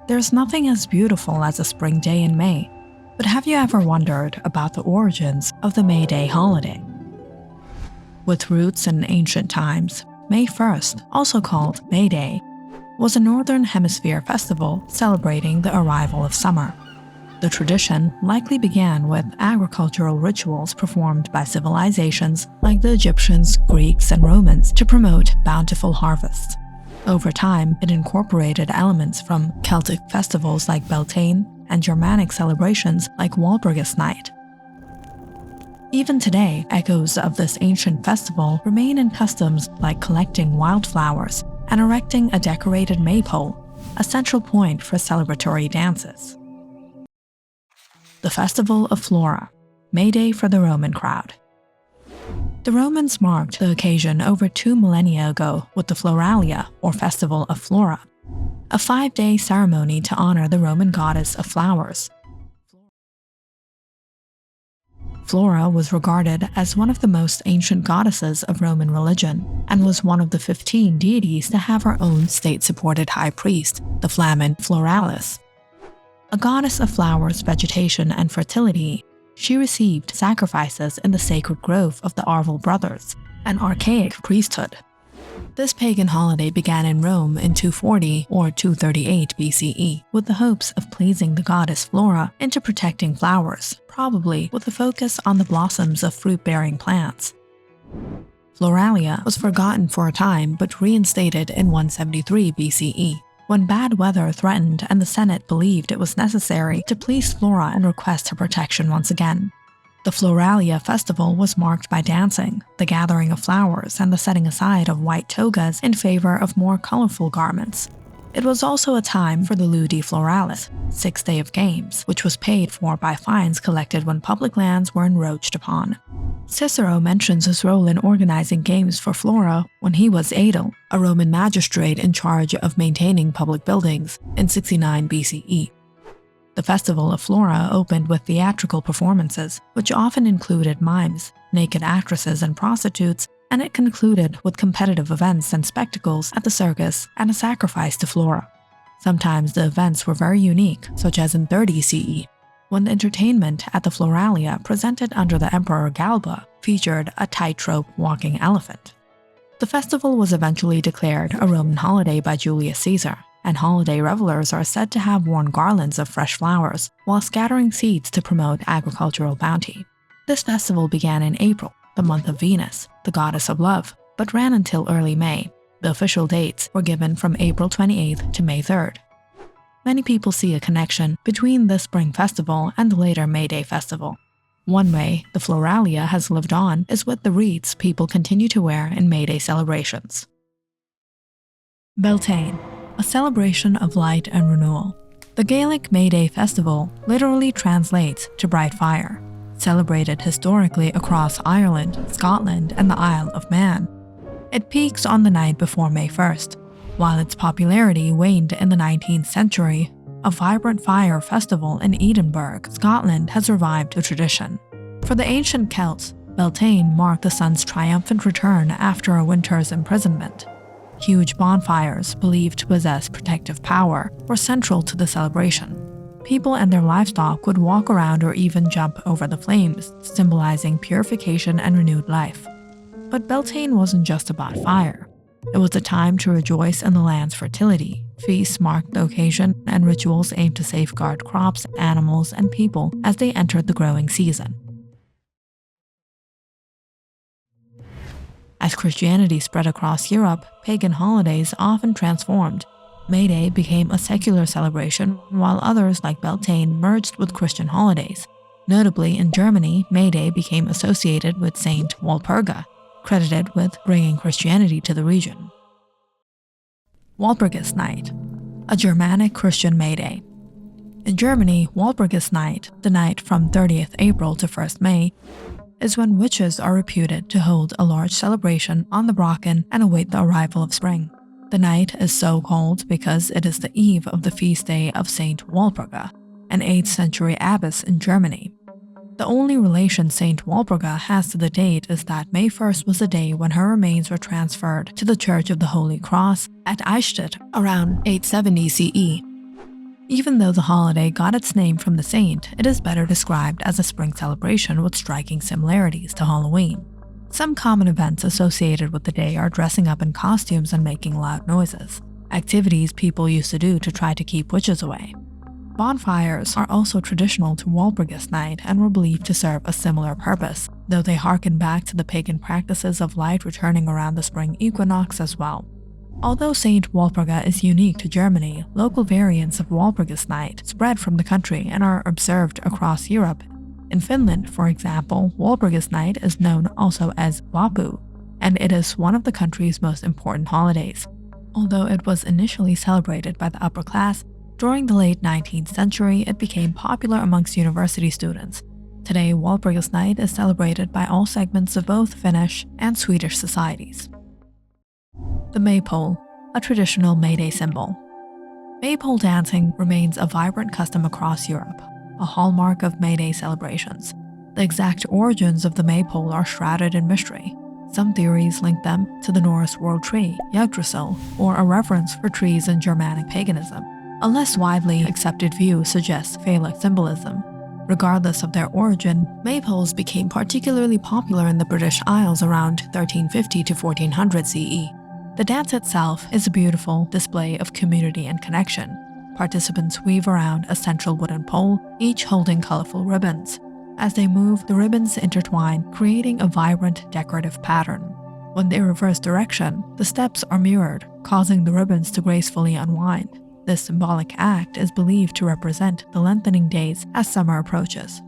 There's nothing as beautiful as a spring day in May, but have you ever wondered about the origins of the May Day holiday? With roots in ancient times, May 1st, also called May Day, was a Northern Hemisphere festival celebrating the arrival of summer. The tradition likely began with agricultural rituals performed by civilizations like the Egyptians, Greeks, and Romans to promote bountiful harvests. Over time, it incorporated elements from Celtic festivals like Beltane and Germanic celebrations like Walpurgis Night. Even today, echoes of this ancient festival remain in customs like collecting wildflowers and erecting a decorated maypole, a central point for celebratory dances. The Festival of Flora, May Day for the Roman crowd. The Romans marked the occasion over 2 millennia ago with the Floralia, or Festival of Flora, a 5-day ceremony to honor the Roman goddess of flowers. Flora was regarded as one of the most ancient goddesses of Roman religion and was one of the 15 deities to have her own state-supported high priest, the Flamen Floralis. A goddess of flowers, vegetation, and fertility, she received sacrifices in the sacred grove of the Arval brothers, an archaic priesthood. This pagan holiday began in Rome in 240 or 238 BCE with the hopes of pleasing the goddess Flora into protecting flowers, probably with a focus on the blossoms of fruit-bearing plants. Floralia was forgotten for a time but reinstated in 173 BCE, when bad weather threatened and the Senate believed it was necessary to please Flora and request her protection once again. The Floralia festival was marked by dancing, the gathering of flowers, and the setting aside of white togas in favor of more colorful garments. It was also a time for the Ludi Floralis, 6th day of games, which was paid for by fines collected when public lands were encroached upon. Cicero mentions his role in organizing games for Flora when he was aedile, a Roman magistrate in charge of maintaining public buildings, in 69 BCE. The Festival of Flora opened with theatrical performances, which often included mimes, naked actresses, and prostitutes, and it concluded with competitive events and spectacles at the circus and a sacrifice to Flora. Sometimes the events were very unique, such as in 30 CE, when the entertainment at the Floralia presented under the Emperor Galba featured a tightrope walking elephant. The festival was eventually declared a Roman holiday by Julius Caesar, and holiday revelers are said to have worn garlands of fresh flowers while scattering seeds to promote agricultural bounty. This festival began in April, the month of Venus, the goddess of love, but ran until early May. The official dates were given from April 28th to May 3rd. Many people see a connection between this spring festival and the later May Day festival. One way the Floralia has lived on is with the wreaths people continue to wear in May Day celebrations. Beltane, a celebration of light and renewal. The Gaelic May Day festival literally translates to bright fire, celebrated historically across Ireland, Scotland, and the Isle of Man. It peaks on the night before May 1st. While its popularity waned in the 19th century, a vibrant fire festival in Edinburgh, Scotland has revived the tradition. For the ancient Celts, Beltane marked the sun's triumphant return after a winter's imprisonment. Huge bonfires, believed to possess protective power, were central to the celebration. People and their livestock would walk around or even jump over the flames, symbolizing purification and renewed life. But Beltane wasn't just about fire. It was a time to rejoice in the land's fertility. Feasts marked the occasion, and rituals aimed to safeguard crops, animals, and people as they entered the growing season. As Christianity spread across Europe, pagan holidays often transformed. May Day became a secular celebration, while others like Beltane merged with Christian holidays. Notably, in Germany, May Day became associated with Saint Walpurga, credited with bringing Christianity to the region. Walpurgis Night, a Germanic Christian May Day. In Germany, Walpurgis Night, the night from 30th April to 1st May, is when witches are reputed to hold a large celebration on the Brocken and await the arrival of spring. The night is so called because it is the eve of the feast day of Saint Walpurga, an 8th century abbess in Germany. The only relation Saint Walpurga has to the date is that May 1st was the day when her remains were transferred to the Church of the Holy Cross at Eichstätt around 870 CE. Even though the holiday got its name from the saint, it is better described as a spring celebration with striking similarities to Halloween. Some common events associated with the day are dressing up in costumes and making loud noises, activities people used to do to try to keep witches away. Bonfires are also traditional to Walpurgis Night and were believed to serve a similar purpose, though they harken back to the pagan practices of light returning around the spring equinox as well. Although Saint Walpurga is unique to Germany, local variants of Walpurgis Night spread from the country and are observed across Europe. In Finland, for example, Walpurgis Night is known also as Vappu, and it is one of the country's most important holidays. Although it was initially celebrated by the upper class, during the late 19th century it became popular amongst university students. Today, Walpurgis Night is celebrated by all segments of both Finnish and Swedish societies. The maypole, a traditional mayday symbol. Maypole dancing remains a vibrant custom across Europe, a hallmark of mayday celebrations. The exact origins of the maypole are shrouded in mystery. Some theories link them to the Norse world tree, Yggdrasil, or a reverence for trees in Germanic paganism. A less widely accepted view suggests phallic symbolism. Regardless of their origin, maypoles became particularly popular in the British Isles around 1350 to 1400 CE. The dance itself is a beautiful display of community and connection. Participants weave around a central wooden pole, each holding colorful ribbons. As they move, the ribbons intertwine, creating a vibrant, decorative pattern. When they reverse direction, the steps are mirrored, causing the ribbons to gracefully unwind. This symbolic act is believed to represent the lengthening days as summer approaches.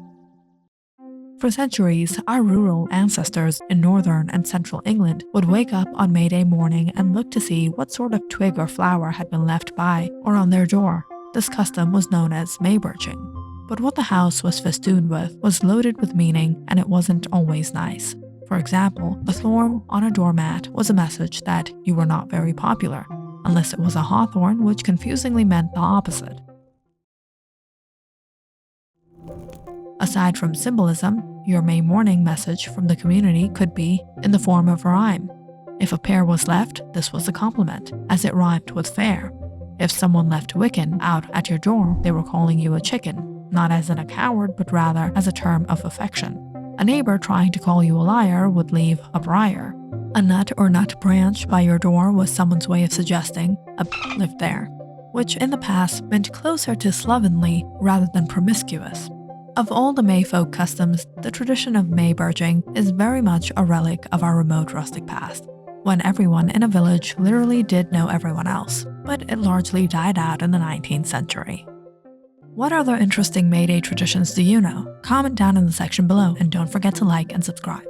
For centuries, our rural ancestors in northern and central England would wake up on May Day morning and look to see what sort of twig or flower had been left by or on their door. This custom was known as May birching. But what the house was festooned with was loaded with meaning, and it wasn't always nice. For example, a thorn on a doormat was a message that you were not very popular, unless it was a hawthorn, which confusingly meant the opposite. Aside from symbolism, your May morning message from the community could be in the form of a rhyme. If a pear was left, this was a compliment, as it rhymed with fair. If someone left Wiccan out at your door, they were calling you a chicken, not as in a coward, but rather as a term of affection. A neighbor trying to call you a liar would leave a briar. A nut or nut branch by your door was someone's way of suggesting a lived there, which in the past meant closer to slovenly rather than promiscuous. Of all the May folk customs, the tradition of May birching is very much a relic of our remote rustic past, when everyone in a village literally did know everyone else, but it largely died out in the 19th century. What other interesting May Day traditions do you know? Comment down in the section below, and don't forget to like and subscribe.